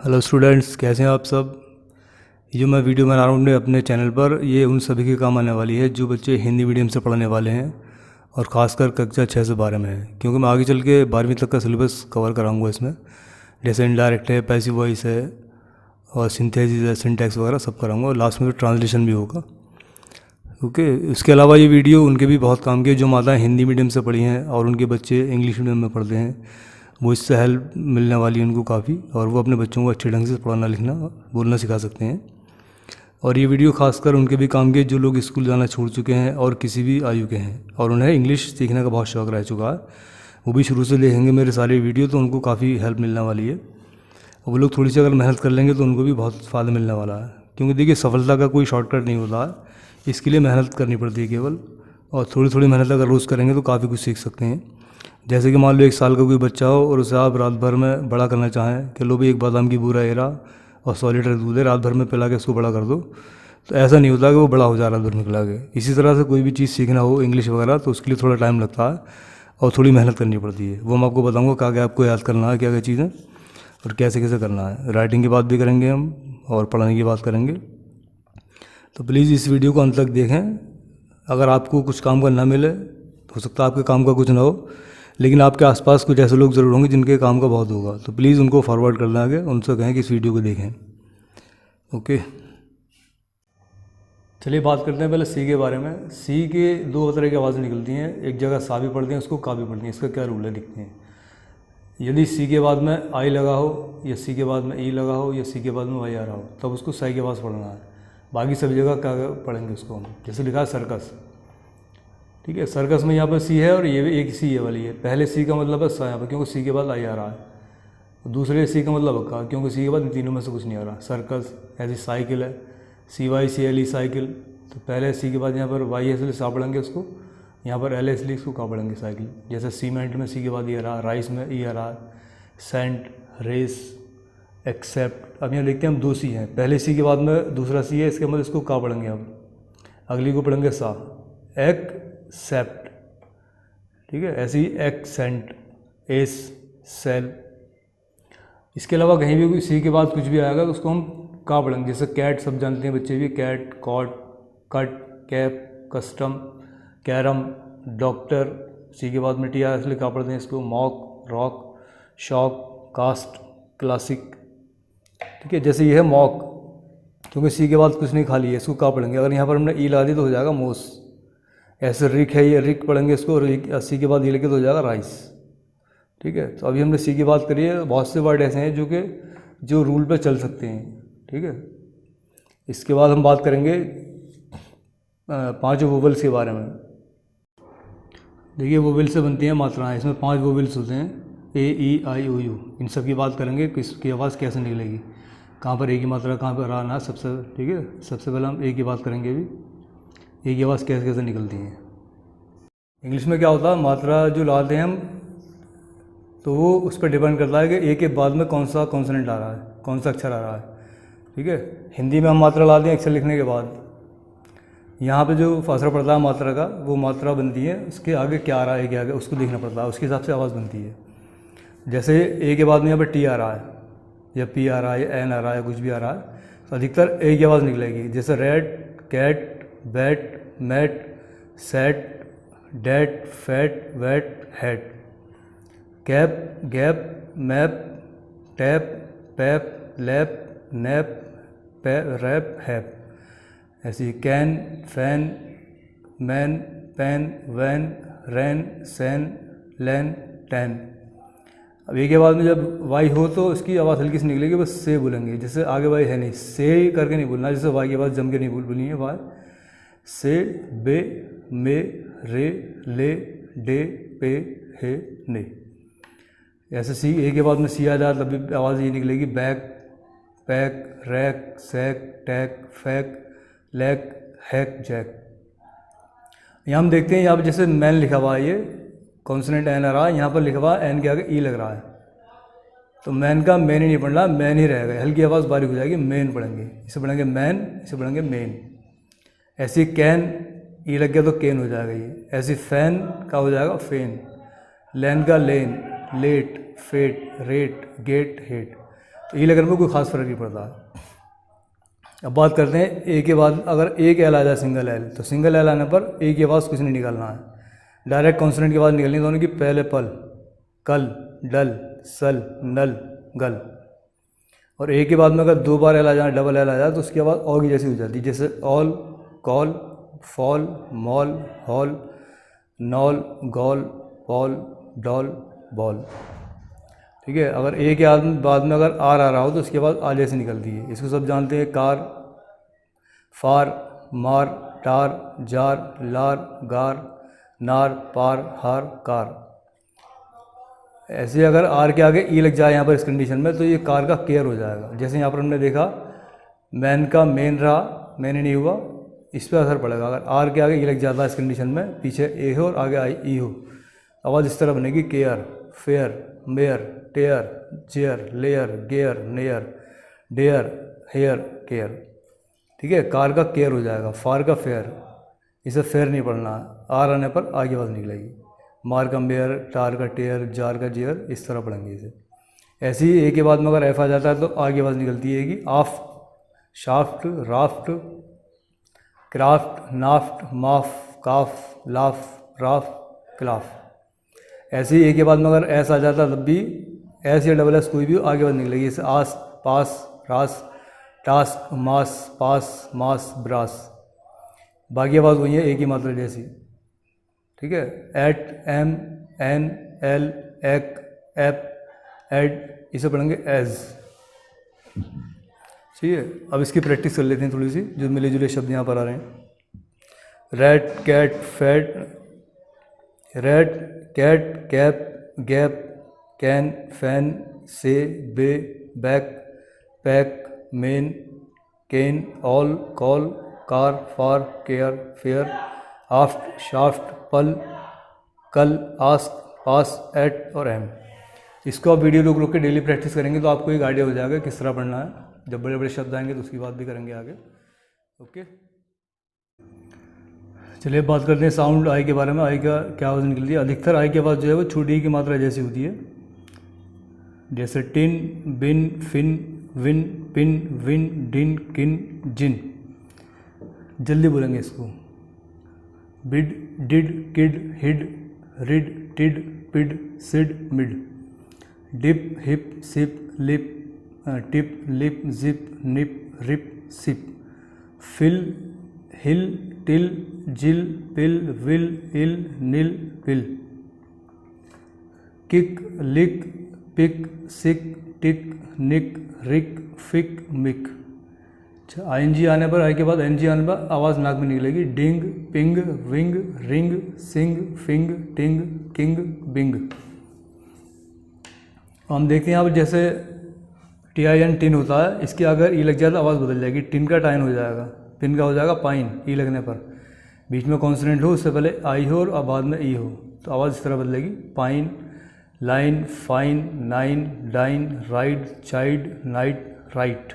Hello students, कैसे हैं आप सब। ये जो मैं वीडियो बना रहा हूँ अपने चैनल पर, ये उन सभी के काम आने वाली है जो बच्चे हिंदी मीडियम से पढ़ने वाले हैं और ख़ासकर कक्षा 6 से 12 में है, क्योंकि मैं आगे चल के 12वीं तक का सिलेबस कवर कराऊंगा इसमें। जैसे इनडायरेक्ट है, पैसिव वॉइस है और सिंथेसिस है, सिंटैक्स वगैरह सब कराऊंगा और लास्ट में तो ट्रांसलेशन भी होगा। ओके, इसके अलावा ये वीडियो उनके भी बहुत काम की है जो माताएँ हिंदी मीडियम से पढ़ी हैं और उनके बच्चे इंग्लिश मीडियम में पढ़ते हैं। वो इससे हेल्प मिलने वाली है उनको काफ़ी, और वो अपने बच्चों को अच्छे ढंग से पढ़ना लिखना बोलना सिखा सकते हैं। और ये वीडियो खासकर उनके भी काम के जो लोग स्कूल जाना छोड़ चुके हैं और किसी भी आयु के हैं और उन्हें इंग्लिश सीखने का बहुत शौक़ रह चुका है। वो भी शुरू से देखेंगे मेरे सारे वीडियो, तो उनको काफ़ी हेल्प मिलने वाली है। और वो लोग थोड़ी सी अगर मेहनत कर लेंगे तो उनको भी बहुत फ़ायदा मिलने वाला है, क्योंकि देखिए सफलता का कोई शॉर्टकट नहीं होता है, इसके लिए मेहनत करनी पड़ती है केवल। और थोड़ी थोड़ी मेहनत अगर रोज़ करेंगे तो काफ़ी कुछ सीख सकते हैं। जैसे कि मान लो 1 साल का कोई बच्चा हो और उसे आप रात भर में बड़ा करना चाहें कि लो भी एक बादाम की बूरा एरा और 100 लीटर दूध है, रात भर में पिला के उसको बड़ा कर दो, तो ऐसा नहीं होता कि वो बड़ा हो जा रहा है रात भर में पिला के। इसी तरह से कोई भी चीज़ सीखना हो इंग्लिश वगैरह तो उसके लिए थोड़ा टाइम लगता है और थोड़ी मेहनत करनी पड़ती है। वो मैं आपको बताऊँगा क्या क्या आपको याद करना है, क्या क्या चीज़ें और कैसे कैसे करना है। राइटिंग की बात भी करेंगे हम और पढ़ाने की बात करेंगे। तो प्लीज़ इस वीडियो को अंत तक देखें। अगर आपको कुछ काम का ना मिले, हो सकता है आपके काम का कुछ ना हो, लेकिन आपके आसपास कुछ ऐसे लोग ज़रूर होंगे जिनके काम का बहुत होगा, तो प्लीज़ उनको फॉरवर्ड कर दें आगे, उनसे कहें कि इस वीडियो को देखें। ओके, चलिए बात करते हैं पहले सी के बारे में। सी के 2 तरह की आवाज़ें निकलती हैं, एक जगह सा भी पढ़ते हैं, उसको का भी पढ़ते हैं। इसका क्या रूल है दिखते हैं। यदि सी के बाद में आई लगा हो या सी के बाद में ई लगा हो या सी के बाद में वाई आ रहा हो, तब उसको साई के पास पढ़ना है। बाकी सभी जगह क्या पढ़ेंगे उसको हम। जैसे लिखा है सर्कस, ठीक है, सर्कस में यहाँ पर सी है और ये भी एक सी ये वाली है। पहले सी का मतलब है सा यहाँ पर, क्योंकि सी के बाद आई आ रहा है। दूसरे सी का मतलब का, क्योंकि सी के बाद इन तीनों में से कुछ नहीं आ रहा। सर्कस ऐसी साइकिल है, CYCLE साइकिल, तो पहले सी के बाद यहाँ पर वाई इसलिए सा पढ़ेंगे उसको, यहाँ पर एल इसलिए इसको का पढ़ेंगे साइकिल। जैसे सीमेंट में सी के बाद ये आ रहा, राइस में ई आ रहा, सेंट, रेस, एक्सेप्ट। अब यहाँ देखते हैं हम 2 सी हैं, पहले सी के बाद में दूसरा सी है, इसके मतलब इसको का पढ़ेंगे। अब अगली को पढ़ेंगे सा, एक्सेप्ट, ठीक है, ऐसी एक्सेंट, एस, सेल। इसके अलावा कहीं भी कोई सी के बाद कुछ भी आएगा तो उसको हम का पढ़ेंगे। जैसे कैट सब जानते हैं बच्चे भी, cat, cot, cut, cap, custom, carrom, doctor. C के बाद में टी आर इसलिए का पढ़ते हैं इसको, mock, rock, shock, cast, classic, ठीक है। जैसे ये है मॉक, क्योंकि सी के बाद कुछ नहीं खाली है, इसको का पढ़ेंगे। अगर यहाँ पर हमने ई ला दी तो हो जाएगा मोस। ऐसे रिक है, ये रिक पढ़ेंगे इसको, सी के बाद ये लेके तो हो जाएगा राइस, ठीक है। तो अभी हमने सी की बात करी है, बहुत से वर्ड ऐसे हैं जो रूल पे चल सकते हैं, ठीक है। इसके बाद हम बात करेंगे 5 वोवेल्स के बारे में। देखिए वोवेल से बनती हैं मात्राएं, इसमें 5 वोवेल्स होते हैं, AEIOU। इन सब की बात करेंगे कि इसकी आवाज़ कैसे निकलेगी, कहाँ पर ए की मात्रा, कहाँ पर आना सबसे, ठीक है। सबसे पहले हम ए की बात करेंगे अभी, ए की आवाज़ कैसे कैसे निकलती हैं। इंग्लिश में क्या होता है, मात्रा जो लाते हैं हम, तो वो उस पर डिपेंड करता है कि ए के बाद में कौन सा कॉन्सोनेंट आ रहा है, कौन सा अक्षर आ रहा है, ठीक है। हिंदी में हम मात्रा लाते हैं अक्षर लिखने के बाद, यहाँ पे जो असर पड़ता है मात्रा का, वो मात्रा बनती है उसके आगे क्या आ रहा है, के आगे उसको देखना पड़ता है, उसके हिसाब से आवाज़ बनती है। जैसे ए के बाद में यहाँ पर टी आ रहा है या पी आ रहा है या एन आ रहा है, कुछ भी आ रहा है, तो अधिकतर ए की आवाज़ निकलेगी। जैसे red, cat, bat, mat, set, date, fat, wet, head. Cap, gap, map, tap, pap, lap, nap, rap, hap. ऐसी can, fan, man, pan, van, ran, san, lan, tan. अब एक के बाद में जब वाई हो तो इसकी आवाज़ हल्की सी निकलेगी, बस से बोलेंगे। जैसे आगे वाई है नहीं, से करके नहीं बोलना, जैसे वाई के बाद जम के नहीं बोलनी है वाई। से, बे, मे, रे, ले, डे, पे, हे, ने। ऐसे सी ए के बाद में सी आ जाए तब भी आवाज़ ये निकलेगी, बैक, पैक, रैक, सैक, टैक, फैक, लैक, हैक, जैक। यहाँ हम देखते हैं, यहाँ पर जैसे मैन लिखा हुआ है, ये कॉन्सोनेंट एन आ रहा है, यहाँ पर लिखा हुआ है एन के आगे ई लग रहा है, तो मैन का मैन ही नहीं पढ़ना, मैन ही रहेगा, हल्की आवाज़ बारीक हो जाएगी, मैन पढ़ेंगे। इसे पढ़ेंगे मैन, इसे पढ़ेंगे मेन। ऐसी कैन, ई लग गया तो कैन हो जाएगा ये। ऐसी फैन का हो जाएगा फेन। लैन का lane, late, fate, rate, gate, hate. तो ई लगने में कोई खास फर्क नहीं पड़ता है। अब बात करते हैं ए के बाद अगर एक एल आ जाए सिंगल एल, तो सिंगल एल आने पर ए की आवाज़ कुछ नहीं निकालना है, डायरेक्ट कॉन्सोनेंट की आवाज़ निकलनी है दोनों की, पहले पल, कल, डल, सल, नल, गल। और ए के बाद में अगर 2 बार एल आ जाए, डबल एल आ जाए, तो उसकी आवाज़ ऑ की जैसी हो जाती है, जैसे all, call, fall, mall, hall, knoll, gall, Paul, doll, ball. ठीक है। अगर ए के बाद में अगर आर आ रहा हो तो उसके बाद आ जैसे निकलती है। इसको सब जानते हैं, कार, फार, मार, टार, जार, लार, गार, नार, पार, हार, कार। ऐसे अगर आर के आगे ई लग जाए यहाँ पर इस कंडीशन में, तो ये कार का केयर हो जाएगा। जैसे यहाँ पर हमने देखा मैन का मेन रहा, मैंने नहीं हुआ, इस पर असर पड़ेगा। अगर आर के आगे ई लग जाता है इस कंडीशन में, पीछे ए हो और आगे आई ई हो, आवाज़ इस तरह बनेगी, care, fare, mare, tare, chair, lair, gare, nare, dare, hare, care. ठीक है। कार का केयर हो जाएगा, फार का फेयर, इसे फेयर नहीं पढ़ना है, आर आने पर आगे आवाज़ निकलेगी। मार का मेयर, टार का टेयर, जार का जेयर, इस तरह पढ़ेंगे इसे। ऐसे ही ए के बाद में अगर एफ आ जाता है तो आगे आवाज़ निकलती है कि आफ, शाफ्ट, राफ्ट, क्राफ्ट, नाफ्ट, माफ, काफ, लाफ, राफ, क्लाफ। ऐसे ही ए के बाद में अगर एस आ जाता तब भी एस या डबल एस कोई भी आगे आवाज़ निकलेगी, जैसे आस, पास, रास, टास्क, मास, पास, मास, ब्रास। बाकी आवाज़ वही है ए की मात्रा जैसी। ठीक है। एट, एम, एन, एल, एक, एप, एड, इसे पढ़ेंगे एज। ठीक है। अब इसकी प्रैक्टिस कर लेते हैं थोड़ी सी, जो मिले जुले शब्द यहाँ पर आ रहे हैं। Rat, cat, fat, rat, cat, cap, gap, can, fan, say, bay, back, pack, men, ken, all, call, car, far, care, fair, aft, shaft, pal, cull, ask, pass, at और एम। इसको आप वीडियो रोक के डेली प्रैक्टिस करेंगे तो आपको एक idea हो जाएगा किस तरह पढ़ना है। जब बड़े बड़े शब्द आएंगे तो उसकी बात भी करेंगे आगे। ओके, चलिए बात करते हैं साउंड आई के बारे में। आई का क्या आवाज़ निकलती है? अधिकतर आई की आवाज़ जो है वो छोटी ई की मात्रा जैसी होती है, जैसे tin, bin, fin, win, pin, win, din, kin, gin. जल्दी बोलेंगे इसको। Bid, did, kid, hid, rid, tid, pid, sid, mid. Dip, hip, sip, lip, tip, lip, zip, nip, rip, sip. Fill, hill, till, jill, pill, will, ill, nil, pill. Kick, lick, pick, sick, tick, nick, rick, fick, mick. अच्छा, ING आने पर, आई के बाद NG आने पर आवाज़ नाक में निकलेगी। डिंग, पिंग, विंग, रिंग, सिंग, फिंग, टिंग, किंग, बिंग। हम देखते हैं यहाँ पर जैसे TIN टिन होता है, इसके अगर ई लग जाए तो आवाज़ बदल जाएगी। टिन का टाइन हो जाएगा, पिन का हो जाएगा पाइन, ई लगने पर। बीच में कॉन्सोनेंट हो, उससे पहले आई हो और बाद में ई हो, तो आवाज़ इस तरह बदलेगी। Pine, line, fine, nine, dine, ride, child, night, right.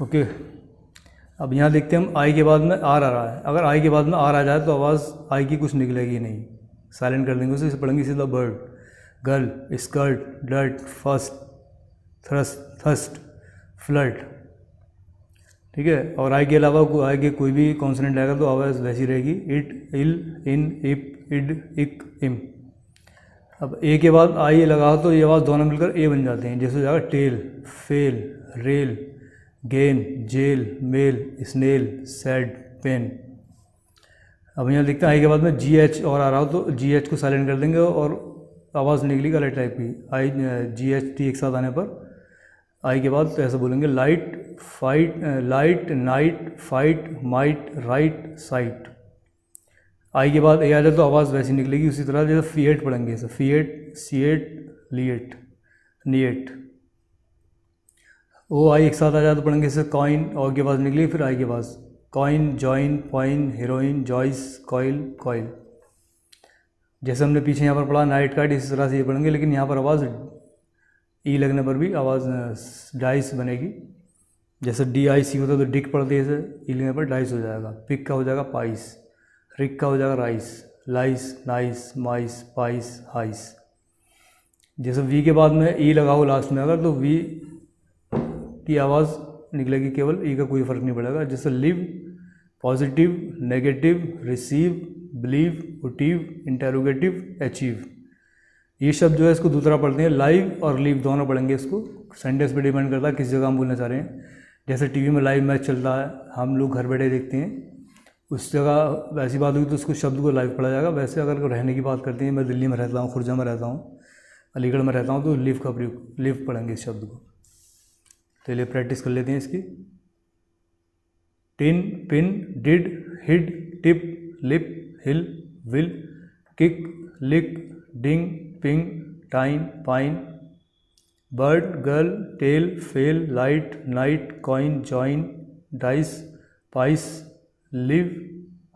Okay, अब यहाँ देखते हैं हम आई के बाद में आर आ रहा है। अगर आई के बाद में आर आ जाए तो आवाज़ आई की कुछ निकलेगी नहीं, साइलेंट कर देंगे उसे। इसे पढ़ेंगे सीधा bird, girl, skirt, dirt, first, thirst, flood. ठीक है। और आई के अलावा आई के कोई भी कॉन्सोनेंट आएगा तो आवाज़ वैसी रहेगी। इट, इल, इन, इप, इड, इक, इम। अब ए के बाद आई लगा तो ये आवाज़ दोनों मिलकर ए बन जाते हैं, जैसे हो जाएगा tail, fail, rail, gain, jail, mail, snail, sad, pen. अब यहाँ देखते हैं आई के बाद में GH और आ रहा हो तो GH को साइलेंट कर देंगे और आवाज़ निकलेगी अलग टाइप की। आई GH T एक साथ आने पर आई के बाद तो ऐसा बोलेंगे। Light, fight, light, night, fight, might, right, site. I के बाद ए आ जाए तो आवाज़ वैसी निकलेगी उसी तरह जैसे फिएट पढ़ेंगे, जैसे फिएट, सीएट, लिएट, निएट। ओ आई एक साथ आ जाए तो पढ़ेंगे जैसे कॉइन, और की आवाज़ निकली फिर आई के पास। Coin, join, poin, heroine, joyce, coil, coil. जैसे हमने पीछे यहाँ पर पढ़ा नाइट कार्ड, इसी तरह से ये पढ़ेंगे, लेकिन यहाँ पर आवाज़ ई लगने पर भी आवाज़ डाइस बनेगी। जैसे DIC होता है तो डिक पढ़ते हैं, जैसे ई लगने पर डाइस हो जाएगा। पिक का हो जाएगा पाइस, रिक का हो जाएगा राइस, लाइस, नाइस, माइस, पाइस, हाइस। जैसे वी के बाद में ई लगाओ लास्ट में अगर, तो वी की आवाज़ निकलेगी केवल, ई का कोई फ़र्क नहीं पड़ेगा। जैसे live, positive, negative, receive, believe, उटीव, इंटेरोगेटिव, अचीव। ये शब्द जो है इसको दूसरा पढ़ते हैं, लाइव और लीव दोनों पढ़ेंगे इसको। सेंटेंस पे डिपेंड करता है किस जगह हम बोलना चाह रहे हैं। जैसे टीवी में लाइव मैच चल रहा है, हम लोग घर बैठे देखते हैं, उस जगह वैसी बात होगी तो उसको शब्द को लाइव पढ़ा जाएगा। वैसे अगर रहने की बात करते हैं, मैं दिल्ली में रहता हूँ, खुर्जा में रहता हूँ, अलीगढ़ में रहता हूँ, तो लिव का प्रयोग, लिव पढ़ेंगे इस शब्द को। तो चलिए प्रैक्टिस कर लेते हैं इसकी। Tin, pin, did, hid, tip, lip, hill, will, kick, lick, ding, ping, time, pine, bird, girl, tail, fail, light, night, coin, join, dice, pice, live,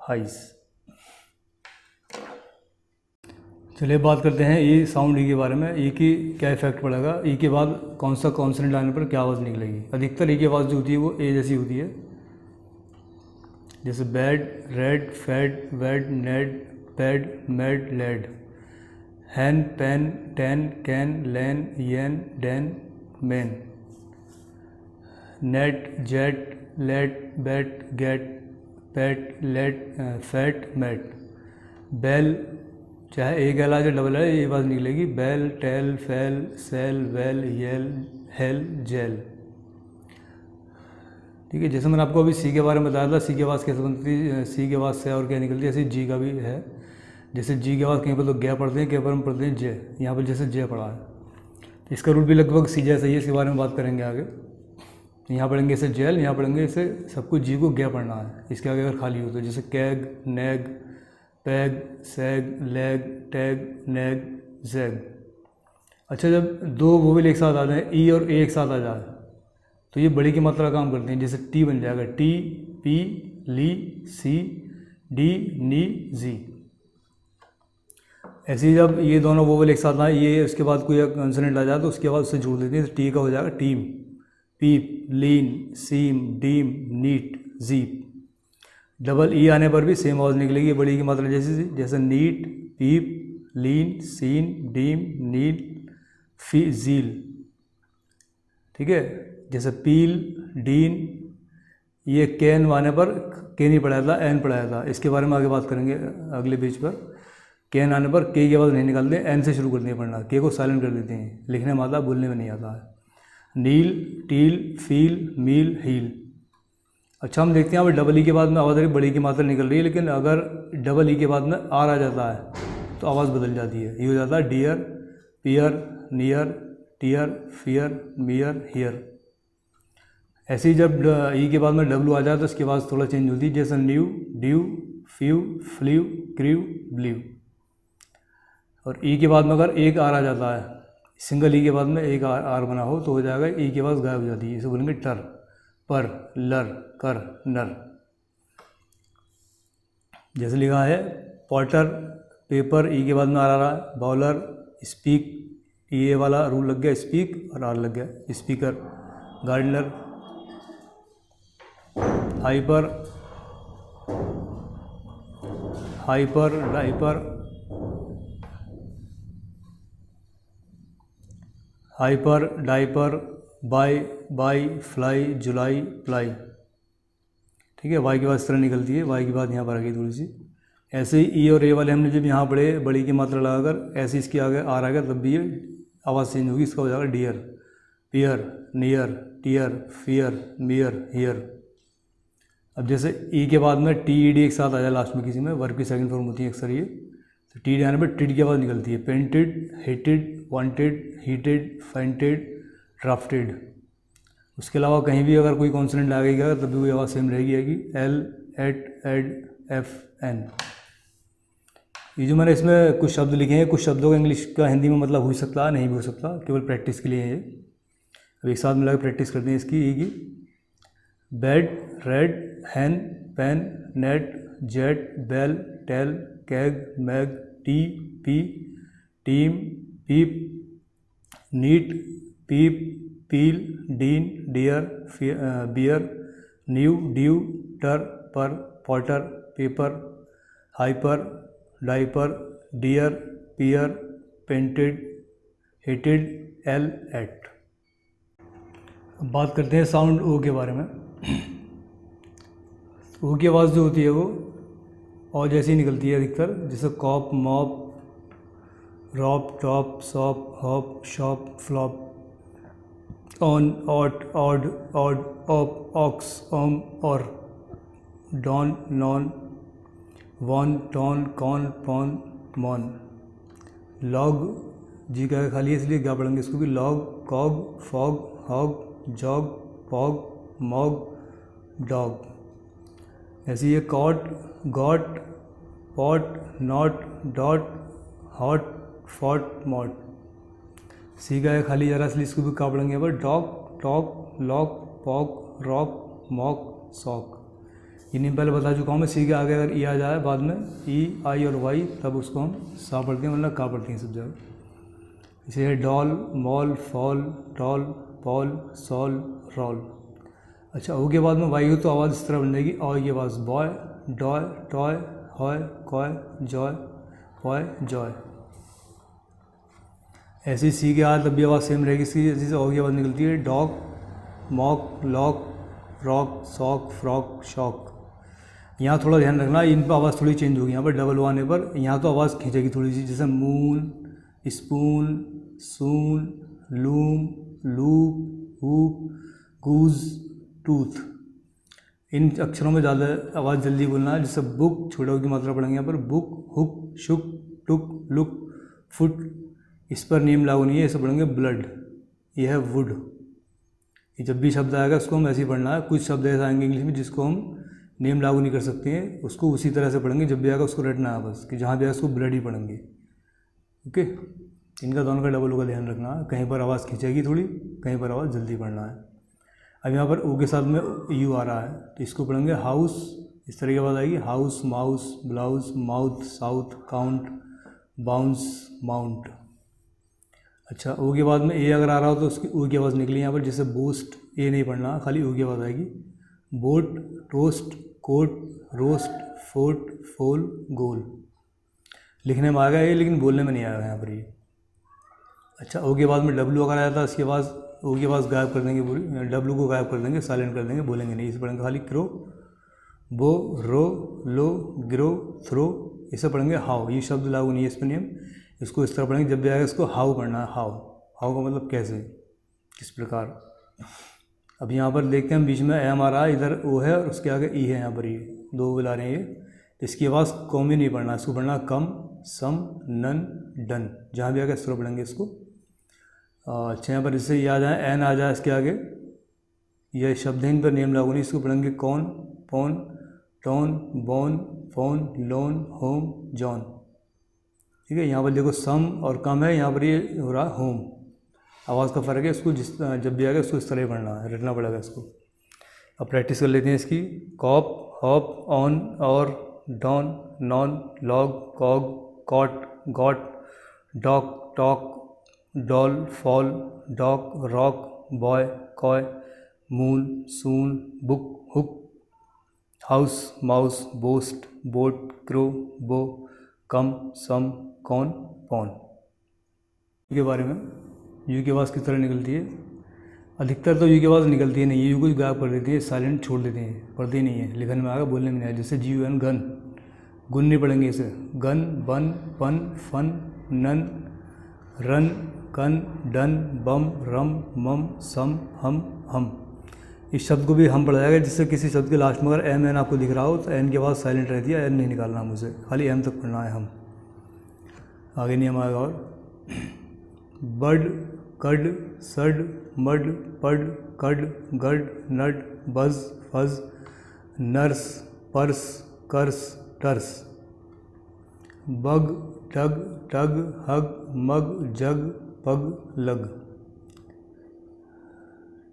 hice. चलिए बात करते हैं ई साउंड ई के बारे में। ई की क्या इफेक्ट पड़ेगा, ई के बाद कौन सा कॉन्सोनेंट आने पर क्या आवाज़ निकलेगी। अधिकतर ई की आवाज़ जो होती है वो ए जैसी होती है, जैसे bad, red, fad, wed, Ned, pad, made, led. Hen, pen, ten, can, lan, yen, Dan, man. Net, jet, let, bat, get, pat, let, fat, mat. Bell, चाहे एक एल आ चाहे डबल है, ये आवाज़ निकलेगी। Bell, tell, fell, sell, well, yell, hell, jell. ठीक है, जैसे मैंने आपको अभी सी के बारे में बताया था, सी की आवाज़ कैसे बनती है, सी की आवाज़ से और क्या निकलती है, ऐसे जी का भी है। जैसे जी की आवाज़ कहीं पर तो गे पढ़ते हैं, कहीं पर हम पढ़ते हैं जे, यहाँ पर जैसे जे पढ़ा है, तो इसका रूट भी लगभग सी जैसा ही है, इसके बारे में बात करेंगे आगे। यहाँ पढ़ेंगे इसे जेल, यहाँ पढ़ेंगे इसे सब कुछ जी को गे पढ़ना है, इसके आगे अगर खाली हो तो, जैसे कैग, नेग, पैग, सैग, लेग, टैग, नेग, जैग। अच्छा, जब दो वोवेल एक साथ आ जाए, ई और ए एक साथ आ जाए, तो ये बड़ी की मात्रा काम करते हैं। जैसे टी बन जाएगा टी, पी, ली, सी, डी, नी, जी। ऐसे ही जब ये दोनों वोवेल एक साथ आए, ये उसके बाद कोई कंसोनेंट आ जाए तो उसके बाद उससे जोड़ देते हैं, तो टी का हो जाएगा team, peep, lean, seem, deem, neat, jeep. Double E आने पर भी सेम आवाज़ निकलेगी बड़ी की मात्रा जैसे, जैसे नीट, पीप, लीन, सीन, डीम, नीट, फी, जील। ठीक है, जैसे पील, डीन, ये कैन आने पर के नहीं पढ़ाया था, एन पढ़ाया था, इसके बारे में आगे बात करेंगे अगले पेज पर। कैन आने पर के की आवाज़ नहीं निकालते, एन से शुरू करते हैं पढ़ना, के को साइलेंट कर देते हैं, लिखने में आता, बोलने में नहीं आता है। नील, टील, फील, मील, हील। अच्छा, हम देखते हैं अब डबल ई के बाद में आवाज़ बड़ी की मात्रा निकल रही है, लेकिन अगर डबल ई के बाद में आर आ जाता है तो आवाज़ बदल जाती है, ये हो जाता है dear, pear, near, tear, fear, mere, here. ऐसे ही जब ई के बाद में डब्लू आ जाए तो इसकी आवाज़ थोड़ा चेंज होती है, जैसे न्यू, ड्यू, फ्यू, फ्ल्यू, क्रीव, ब्लीव। और ई के बाद में अगर एक आर आ जाता है, सिंगल ई के बाद में एक आर बना हो तो हो जाएगा ई की आवाज़ गायब हो जाती है, इसे बोलेंगे टर, पर, लर, कर, नर। जैसे लिखा है पॉटर, पेपर, ई के बाद में आर आ रहा है। बॉलर, स्पीक, ये वाला रूल लग गया, स्पीक और आर लग गया, speaker. Gardener, hyper, hyper, diaper, hyper, diaper, bye, by, fly, July, ply. ठीक है, वाई की बात इस तरह निकलती है, वाई की बात यहाँ पर आ गई थोड़ी सी। ऐसे ही ई और ए वाले हमने जब यहाँ पढ़े बड़ी की मात्रा लगाकर, ऐसे इसके आगे आर आ गया तब भी ये आवाज़ चेंज होगी, इसका हो जाएगा dear, pear, near, tear, fear, mere, here. अब जैसे ई के बाद में टी ई डी एक साथ आ जाए लास्ट में किसी में, वर्ब की सेकंड फॉर्म होती है अक्सर ये, तो टी डी आने पर टिड की आवाज़ निकलती है। Painted, hated, wanted, heated, fainted, drafted. उसके अलावा कहीं भी अगर कोई कॉन्सोनेंट लगेगा तब भी वही आवाज़ सेम रहेगी, L, ate, Ed, F, N. ये जो मैंने इसमें कुछ शब्द लिखे हैं, कुछ शब्दों का इंग्लिश का हिंदी में मतलब हो सकता है, नहीं भी हो सकता, केवल प्रैक्टिस के लिए है ये। अब एक साथ मिलाकर प्रैक्टिस करते हैं इसकी। ई की bed, red, hen, pen, net, jet, bell, tell, keg, mag, tea, pea, team, peep, neat, peep, peel, dean, dear, beer, new, due, टर, per, potter, paper, hyper, diaper, dear, pear, painted, hated, L, ate. अब बात करते हैं sound ओ के बारे में। ओ की आवाज़ जो होती है वो और जैसी निकलती है अधिकतर, जैसे cop, mop, rop, top, sop, hop, shop, flop, on, ought, odd, odd, op, ox, om, or, don, non, won, ton, con, pawn, mon. Log G का खाली है इसलिए क्या पढ़ेंगे इसको भी, log, cog, fog, hog, jog, pog, mog, dog. ऐसे ये cot, got, pot, not, dot, hot, fot, mot. C का है खाली जरा इसलिए इसको भी क्या पढ़ेंगे यहाँ पर, dog, talk, lock, pock, rock, mock, sock. इन्हीं पहले बता चुका हूँ मैं। सी के आगे अगर ई आ जाए बाद में, ई, आई और वाई, तब उसको हम सा पढ़ते हैं, मतलब का पढ़ते हैं सब जगह। इसे है doll, mall, fall, tall, Paul, Saul, roll. अच्छा, ओ के बाद में वाई हो तो आवाज़ इस तरह बन जाएगी, और ये आवाज़ boy, doe, toy, हॉय, coy, Joy, पॉय, Joy. ऐसी सी के बाद तब भी आवाज़ सेम रहेगी इसकी, जैसे ओ की आवाज़ निकलती है, dog, mock, lock, rock, sock, frock, shock. यहाँ थोड़ा ध्यान रखना, इन पर आवाज़ थोड़ी चेंज होगी। यहाँ पर डबल ओ आने पर यहाँ तो आवाज़ खींचेगी थोड़ी सी, जैसे मून, स्पून, सून, लूम, लूप, हूप, गूज, टूथ। इन अक्षरों में ज़्यादा आवाज़ जल्दी बोलना है, जैसे बुक, छोटे ओ की मात्रा पढ़ेंगे यहाँ पर, बुक, हुक, शुक, टुक, लुक, फुट। इस पर नेम लागू नहीं है, ऐसे पढ़ेंगे ब्लड। यह है वुड। ये जब भी शब्द आएगा उसको हम ऐसे ही पढ़ना है। कुछ शब्द ऐसे आएंगे इंग्लिश में जिसको हम नेम लागू नहीं कर सकते हैं, उसको उसी तरह से पढ़ेंगे। जब भी आएगा उसको रटना है बस, कि जहाँ भी आएगा उसको ब्लड ही पढ़ेंगे। ओके, इनका दोनों का डबल ओ का ध्यान रखना है। कहीं पर आवाज़ खींचेगी थोड़ी, कहीं पर आवाज़ जल्दी पढ़ना है। अब यहाँ पर ओ के साथ में यू आ रहा है तो इसको पढ़ेंगे हाउस। इस तरह की आवाज़ आएगी, house, mouse, blouse, mouth, south, count, bounce, mount. अच्छा, ओ के बाद में ए अगर आ रहा हो तो उसकी ओ की आवाज़ निकली यहाँ पर, जैसे बूस्ट, ए नहीं पढ़ना, खाली ओ की आवाज़ आएगी। Boat, toast, coat, roast, fort, foal, goal. लिखने में आ गया ये, लेकिन बोलने में नहीं आया यहाँ पर ये। अच्छा, ओ के बाद में डब्लू अगर आया था, इसकी आवाज़, ओ की आवाज़ गायब कर देंगे पूरी, डब्लू को गायब कर देंगे, साइलेंट कर देंगे, बोलेंगे नहीं। इसे पढ़ेंगे खाली क्रो, बो, रो, लो, ग्रो, थ्रो। इसे पढ़ेंगे हाउ। ये शब्द लागू नहीं है इस पर नियम, इसको इस तरह पढ़ेंगे। जब भी आएगा इसको हाउ पढ़ना है, हाउ। हाउ का मतलब कैसे, किस प्रकार। अब यहाँ पर देखते हैं हम, बीच में एम आ रहा है, इधर ओ है और उसके आगे ई है। यहाँ पर ये दो बुला रहे हैं ये, इसकी आवाज़ कॉम ही नहीं पढ़ना, इसको पढ़ना कम, सम, नन, डन। जहाँ भी आएगा इस तरह पढ़ेंगे इसको। अच्छा, यहाँ पर इससे ये आ जाए, एन आ जाए इसके आगे, यह शब्द है, इन पर नेम लागू नहीं। इसको पढ़ेंगे कौन, पौन, tone, bone, phone, loan, home, John. ठीक है, यहाँ पर देखो सम और कम है, यहाँ पर ये हो रहा होम। आवाज़ का फ़र्क है, इसको जिस जब भी आएगा इसको इस तरह ही पढ़ना है, रटना पड़ेगा इसको। अब प्रैक्टिस कर लेते हैं इसकी। Cop, hop, on, or, don, non, log, cog, cot, got, dock, talk, doll, fall, dock, rock, boy, coy, moon, soon, book, hook, house, mouse, boast, boat, crow, bow, come, सम, कौन, पौन। के बारे में यू की आवाज़ किस तरह निकलती है। अधिकतर तो यू की आवाज़ निकलती है नहीं, यू को गायब कर देती है, साइलेंट छोड़ देते हैं, पढ़ते ही नहीं है। लिखने में आएगा, बोलने में नहीं आएगा। जैसे जी यू एन, गन, गुन नहीं पढ़ेंगे इसे। गन, बन, पन, फन, नन, रन, कन, डन, बम, रम, मम, सम, हम। इस शब्द को भी हम पढ़ा जाएगा, जिससे किसी शब्द के लास्ट में अगर एम एन आपको दिख रहा हो तो एन की आवाज़ साइलेंट रहती है, एन नहीं निकालना मुझे, खाली एम तक पढ़ना है हम, आगे नहीं हम आएगा। और बड, कड, सड, मड, पड, कड, गड, नड, बज, फज, नर्स, पर्स, कर्स, टर्स। बग, टग, टग, हग, मग, जग, पग, लग।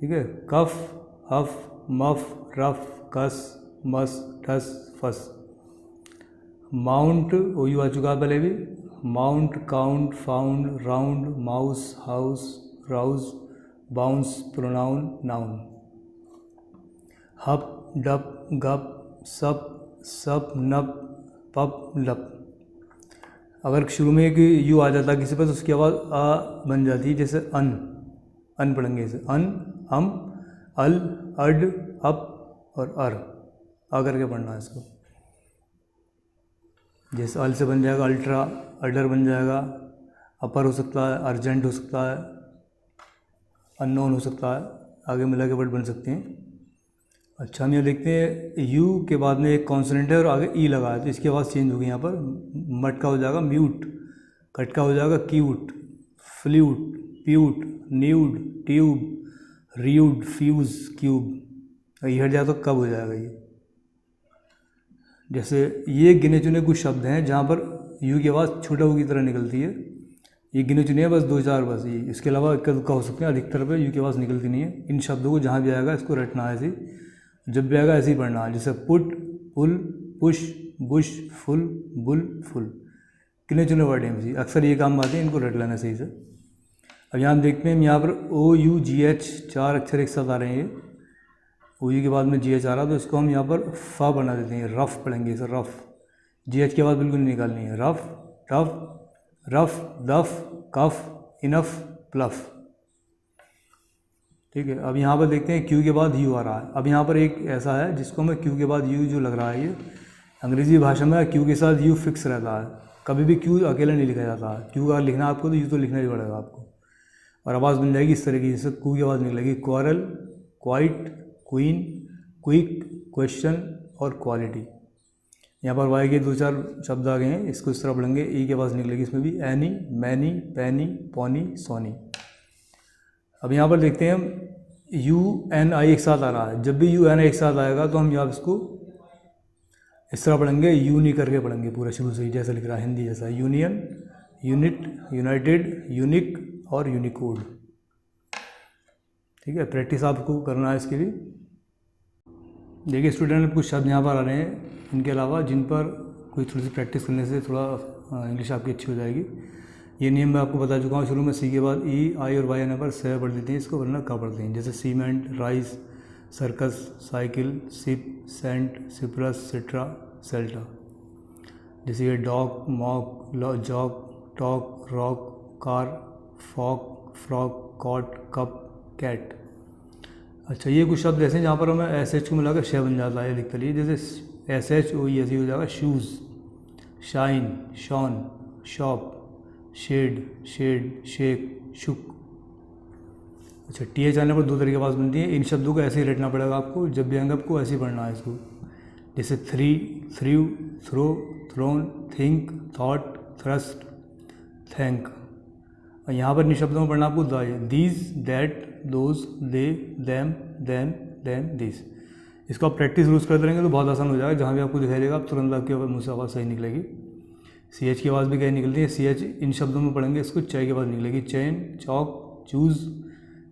ठीक है, कफ, हफ, मफ, रफ, कस, मस, ठस, फस। माउंट, ओ यू आ चुका पहले भी। Mount, count, found, round, mouse, house, Rouse, bounce, pronoun, noun. हप, डप, गप, सप, सप, नप, पप, लप। अगर शुरू में एक यू आ जाता किसी पर तो उसकी आवाज़ आ बन जाती है, जैसे अन पढ़ेंगे इसे, अन, अम, अल, अड, अप और आ करके पढ़ना है इसको। जैसे अल से बन जाएगा अल्ट्रा, अडर बन जाएगा, अपर हो सकता है, अर्जेंट हो सकता है, अननोन हो सकता है, आगे मिला के वर्ड बन सकते हैं। अच्छा, हम यहाँ देखते हैं यू के बाद में एक कॉन्सोनेंट है और आगे ई लगा है, तो इसकी आवाज़ चेंज होगी। यहाँ पर मट का हो जाएगा म्यूट, कट का हो जाएगा cute, flute, pute, nude, tube, rude, fuse, cube. ये हट जाए तो कब हो जाएगा ये। जैसे ये गिने चुने कुछ शब्द हैं जहाँ पर यू की आवाज़ छोटा यू की तरह निकलती है। ये गिने चुने हैं बस 2-4 बस, ये इसके अलावा इक्का दुक्का हो सकते हैं, अधिकतर पे यू की आवाज़ निकलती नहीं है। इन शब्दों को जहाँ भी आएगा इसको रटना है, ऐसे जब भी आएगा ऐसे ही पढ़ना है। जैसे put, pull, push, bush, full, bull, full, गिने चुने वर्ड हैं, अक्सर ये काम आते हैं, इनको रट लेना सही से। अब यहाँ हम देखते हैं यहाँ पर OUGH 4 अक्षर एक साथ आ रहे हैं। ओ यू के बाद में GH आ रहा है तो इसको हम यहाँ पर फा बना देते हैं, रफ पढ़ेंगे इसे, रफ। GH की आवाज़ बिल्कुल नहीं निकालनी है। रफ, टफ, रफ, दफ, कफ, इनफ, प्लफ। ठीक है। अब यहाँ पर देखते हैं क्यू के बाद यू आ रहा है। अब यहाँ पर एक ऐसा है जिसको हमें क्यू के बाद यू जो लग रहा है, ये अंग्रेज़ी भाषा में क्यू के साथ यू फिक्स रहता है, कभी भी क्यू अकेला नहीं लिखा जाता है। क्यू अगर लिखना आपको तो यू तो लिखना ही पड़ेगा आपको, और आवाज़ बन जाएगी इस तरह की, जैसे क्यू की आवाज़ निकलेगी quarrel, quite, queen, quick, question और क्वालिटी। यहाँ पर वाई के 2-4 शब्द आ गए हैं, इसको इस तरह पढ़ेंगे। ई की आवाज़ निकलेगी इसमें भी, एनी, मैनी, पैनी, पौनी, सोनी। अब यहाँ पर देखते हैं हम UNI एक साथ आ रहा है। जब भी UNI एक साथ आएगा तो हम यहाँ इसको इस तरह पढ़ेंगे, यूनी करके पढ़ेंगे पूरा शुरू से ही, जैसा लिख रहा है हिंदी जैसा, यूनियन, यूनिट, यूनाइटेड, यूनिक और यूनिकोड। ठीक है, प्रैक्टिस आपको करना है इसकी भी। देखिए स्टूडेंट, कुछ शब्द यहाँ पर आ रहे हैं इनके अलावा, जिन पर कोई थोड़ी सी प्रैक्टिस करने से थोड़ा इंग्लिश आपकी अच्छी हो जाएगी। ये नियम मैं आपको बता चुका हूँ शुरू में। सी के बाद ई, आई और वाई आने पर से पढ़ देते हैं, इसको वरना का पढ़ते हैं। जैसे cement, rice, circus, cycle, sip, cent, cypress, सिट्रा, सेल्टा। जैसे ये dog, mock, jock, talk, rock, car, फॉक, फ्रॉक, कॉट, कप, कैट। अच्छा, ये कुछ शब्द ऐसे हैं जहाँ पर हमें SH को मिलाकर शे बन जाता है, लिखते लिए। जैसे SHOE ऐसे हो जाएगा shoes, shine, shawn, shop, shed, shed, shake, shook. अच्छा, TH आने पर 2 तरह की आवाज़ बनती है। इन शब्दों को ऐसे ही रटना पड़ेगा आपको, जब भी आएंगे आपको ऐसे ही पढ़ना है इसको। जैसे three, through, throw, throne, think, thought, thrust, thank. और यहाँ पर इन शब्दों में पढ़ना आपको these, that, those, they, them, them, this. इसको आप प्रैक्टिस रोज़ करते रहेंगे तो बहुत आसान हो जाएगा। जहाँ भी आपको दिखाई देगा आप तुरंत आपकी मुँह से आवाज़ सही निकलेगी। CH की आवाज़ भी कहीं निकलती है। CH इन शब्दों में पढ़ेंगे इसको, च की आवाज़ निकलेगी, chain, chalk, choose,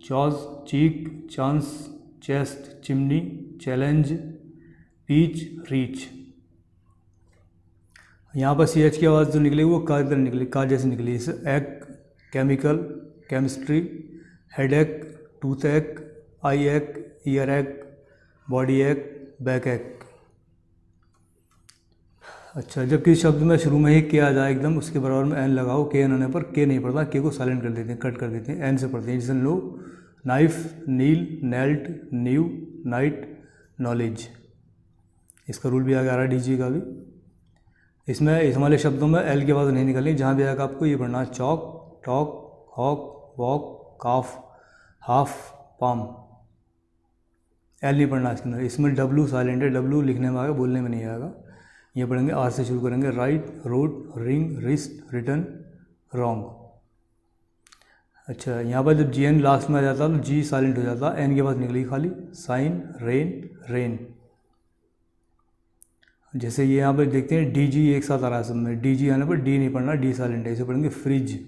chose, cheek, chance, chest, chimney, challenge, peach, reach. यहाँ पर CH की आवाज़ जो निकलेगी वो का तरह निकलेगी, का जैसे निकली। जैसे एक, केमिकल, केमिस्ट्री, हेड एक, टूथ एक, आई एक, ईयर एक, बॉडी एक, बैक एक। अच्छा, जब किसी शब्द में शुरू में ही के आ जाए एकदम उसके बराबर में एन लगाओ, के एन आने पर के नहीं पढ़ता, के को साइलेंट कर देते हैं, कट कर देते हैं, एन से पढ़ते हैं। जैसे नो, नाइफ, नील, नेल्ट, न्यू, नाइट, नॉलेज। इसका रूल भी आ गया DG का भी। इसमें इस वाले शब्दों में एल की आवाज़ नहीं निकलनी, जहाँ भी आएगा आपको ये पढ़ना है, चौक, टॉक, हॉक, वॉक, काफ, हाफ, पाम। एल नहीं पढ़ना इसके अंदर। इसमें W साइलेंट है, W लिखने में आएगा, बोलने में नहीं आएगा। ये पढ़ेंगे, आर से शुरू करेंगे, right, road, ring, wrist, return, wrong. अच्छा, यहाँ पर जब GN लास्ट में आ जाता है तो G साइलेंट हो जाता है, N के बाद निकलेगी खाली, साइन, रेन, रेन। जैसे ये यहाँ पर देखते हैं DG एक साथ आ रहा है सब में, DG आने पर D नहीं पढ़ना, D साइलेंट है। इसे पढ़ेंगे fridge,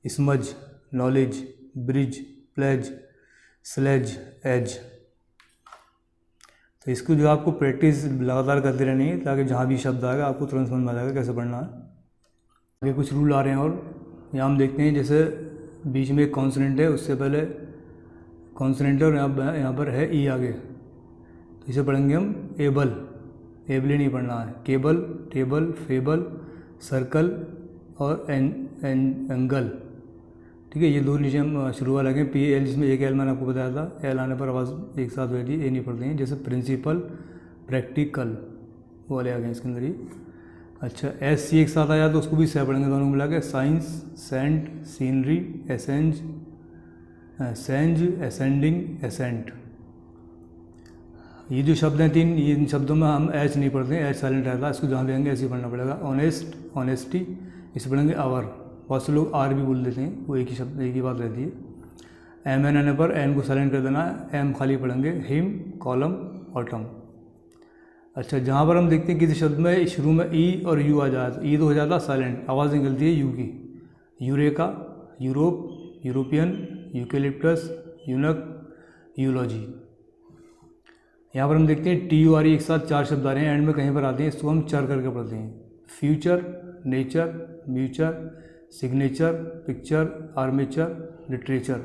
smudge, knowledge, bridge, pledge, sledge, edge. तो इसको जो आपको प्रैक्टिस लगातार करते रहनी है, ताकि जहाँ भी शब्द आएगा आपको तुरंत समझ में आ जाएगा कैसे पढ़ना है। आगे कुछ रूल आ रहे हैं और यहाँ हम देखते हैं, जैसे बीच में एक कॉन्सोनेंट है, उससे पहले कॉन्सोनेंट है और यहाँ पर है ई आगे, तो इसे पढ़ेंगे हम एबल, एबली नहीं पढ़ना है। केबल, टेबल, फेबल, सर्कल और एंगल, ठीक है। ये दो नीचे हम शुरू वाला लगे PL, जिसमें एक L मैंने आपको बताया था, L आने पर आवाज़ एक साथ हुई थी, ये नहीं पढ़ते हैं। जैसे प्रिंसिपल, प्रैक्टिकल, वो वाले आ गए इसके अंदर ही। अच्छा, SC एक साथ आया तो उसको भी सह पढ़ेंगे दोनों मिला के, science, scent, scenery, essence, sense, ascending, ascent. ये जो शब्द हैं तीन, ये इन शब्दों में हम H नहीं पढ़ते हैं, H साइलेंट रहता है, इसको जहाँ भी आएंगे ऐसे ही पढ़ना पड़ेगा। ऑनेस्ट, ऑनेस्टी, इसे पढ़ेंगे आवर, बहुत से लोग R भी बोल देते हैं, वो एक ही शब्द, एक ही बात रहती है। MN आने पर N को साइलेंट कर देना है, M खाली पढ़ेंगे, हिम, कॉलम, ऑटम। अच्छा, जहाँ पर हम देखते हैं किसी शब्द में शुरू में E और U आ जाए तो E तो हो जाता है साइलेंट, आवाज़ निकलती है U की। Eureka, Europe, European, eucalyptus, eunuch, eulogy. यहाँ पर हम देखते हैं TURE एक साथ चार शब्द आ रहे हैं, एंड में कहीं पर आते हैं, इसको हम चर करके पढ़ते हैं। Future, nature, mature, signature, picture, armature, literature.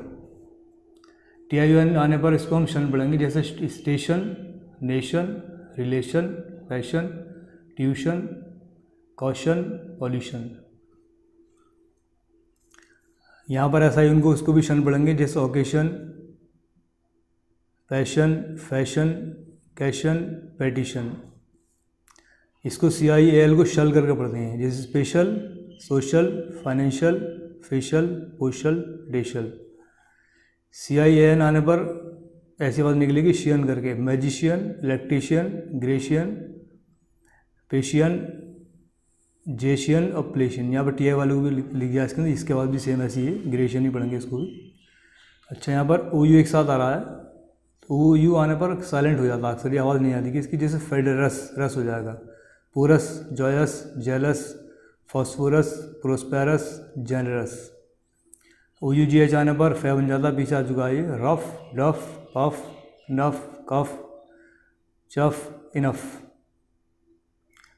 TION आने पर इसको हम शन पढ़ेंगे, जैसे station, nation, relation, fashion, tuition, caution, pollution. यहाँ पर ऐसा ही उनको उसको भी शन पढ़ेंगे, जैसे ओकेशन, पैशन, फैशन, कैशन, पेटिशन। इसको CIAL को शल करके पढ़ते हैं, जैसे स्पेशल, सोशल, फाइनेंशियल, फेशियल, पोशल, रेशल। CIAN आने पर ऐसी बात निकलेगी शियन करके, मैजिशियन, इलेक्ट्रीशियन, ग्रेशियन, पेशियन, जेशियन और प्लेशियन। यहाँ पर TI वाले को भी लिख गया इसके अंदर, इसके बाद भी सेम ऐसी है, ग्रेशियन ही पढ़ेंगे इसको भी। अच्छा, यहाँ पर OU एक साथ आ रहा है, OU आने पर साइलेंट हो जाता है अक्सर, ये आवाज़ नहीं आती कि इसकी, जैसे फेडरस, रस हो जाएगा। Porous, joyous, jealous, phosphorus, prosperous, generous. OUGH आने पर फे बन जाता, पीछे आ चुका है ये, रफ, डफ, पफ, नफ, कफ, चफ, इनफ।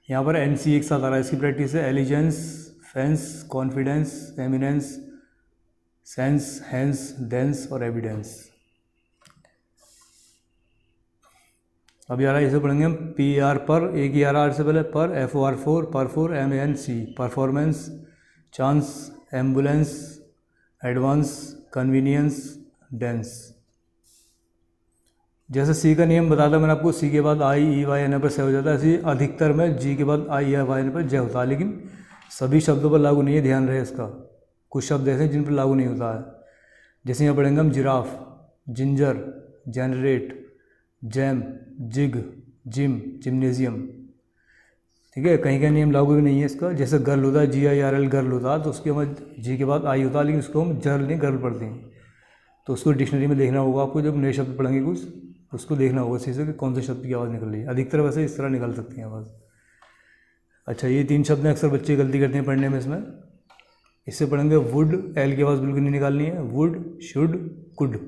यहाँ पर NC एक साथ आ रहा है, इसकी प्रैक्टिस है। Allegiance, fence, confidence, eminence, sense, hence, dense और एविडेंस। अभी आ रहा है, इसे पढ़ेंगे हम PR पर, एक ही आ रहा है से पहले, पर, FOR4, पर 4, MANC, performance, chance, ambulance, advance, convenience, dense. जैसे C का नियम बताया था मैंने आपको, C के बाद I, E, Y आने पर से हो जाता है, ऐसे अधिकतर में G के बाद I या Y आने पर जय होता है, लेकिन सभी शब्दों पर लागू नहीं है, ध्यान रहे इसका। कुछ शब्द ऐसे जिन पर लागू नहीं होता है, जैसे यहाँ पढ़ेंगे हम giraffe, ginger, generate, jam, jig, gym, gymnasium. ठीक है, कहीं कहीं नियम लागू भी नहीं है इसका, जैसे गर्ल होता है, GIRL गर्ल होता है, तो उसके बाद G के बाद I होता है, लेकिन उसको हम जर्ल नहीं गर्ल पढ़ते हैं। तो उसको डिक्शनरी में देखना होगा आपको, जब नए शब्द पढ़ेंगे कुछ, उसको देखना होगा शीशे कि कौन से शब्द की आवाज़ निकल रही है। अधिकतर वैसे इस तरह निकल सकती है आवाज़। अच्छा, ये तीन शब्द अक्सर बच्चे गलती करते हैं पढ़ने में इसमें। इससे पढ़ेंगे वुड, L की आवाज़ बिल्कुल नहीं निकालनी है, वुड, शुड, कुड।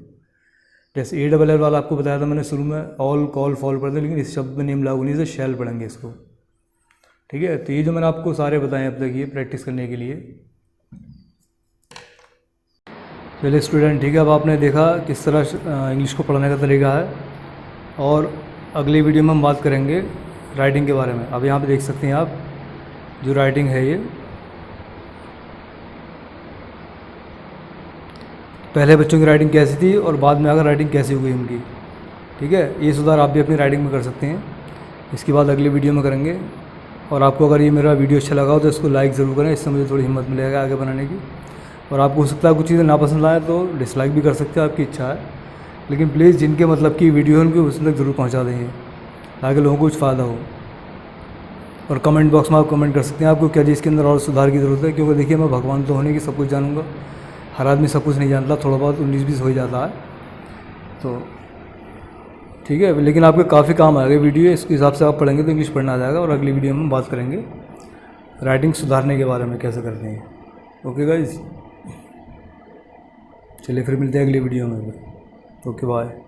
जैसे ALL वाला आपको बताया था मैंने शुरू में, ऑल, कॉल, फॉल पढ़ते, लेकिन इस शब्द में नियम लागू नहीं है, शैल पढ़ेंगे इसको। ठीक है, तो ये जो मैंने आपको सारे बताए अब तक, ये प्रैक्टिस करने के लिए। चलिए स्टूडेंट, ठीक है, अब आपने देखा किस तरह इंग्लिश को पढ़ने का तरीका है, और अगली वीडियो में हम बात करेंगे राइटिंग के बारे में। अब यहाँ पे देख सकते हैं आप, जो राइटिंग है ये, पहले बच्चों की राइटिंग कैसी थी और बाद में आकर राइटिंग कैसी हुई उनकी। ठीक है, ये सुधार आप भी अपनी राइटिंग में कर सकते हैं। इसके बाद अगली वीडियो में करेंगे। और आपको अगर ये मेरा वीडियो अच्छा लगा हो तो इसको लाइक ज़रूर करें, इससे मुझे थोड़ी हिम्मत मिलेगा आगे बनाने की। और आपको हो सकता है कुछ चीज़ें नापसंद आए तो डिसलाइक भी कर सकते हैं, आपकी इच्छा है, लेकिन प्लीज़ जिनके मतलब की वीडियो है उनकी उसमें तक ज़रूर पहुँचा देंगे ताकि लोगों को कुछ फ़ायदा हो। और कमेंट बॉक्स में आप कमेंट कर सकते हैं आपको क्या चीज़ के अंदर और सुधार की ज़रूरत है, क्योंकि देखिए मैं भगवान तो होने की सब कुछ जानूँगा, हर आदमी सब कुछ नहीं जानता, थोड़ा बहुत 19-20 हो ही जाता है। तो ठीक है, लेकिन आपके काफ़ी काम आएगा वीडियो, इसके हिसाब से आप पढ़ेंगे तो इंग्लिश पढ़ना आ जाएगा। और अगली वीडियो में हम बात करेंगे राइटिंग सुधारने के बारे में, कैसे करते हैं। ओके गाइज, चलिए फिर मिलते हैं अगली वीडियो में। Okay bye.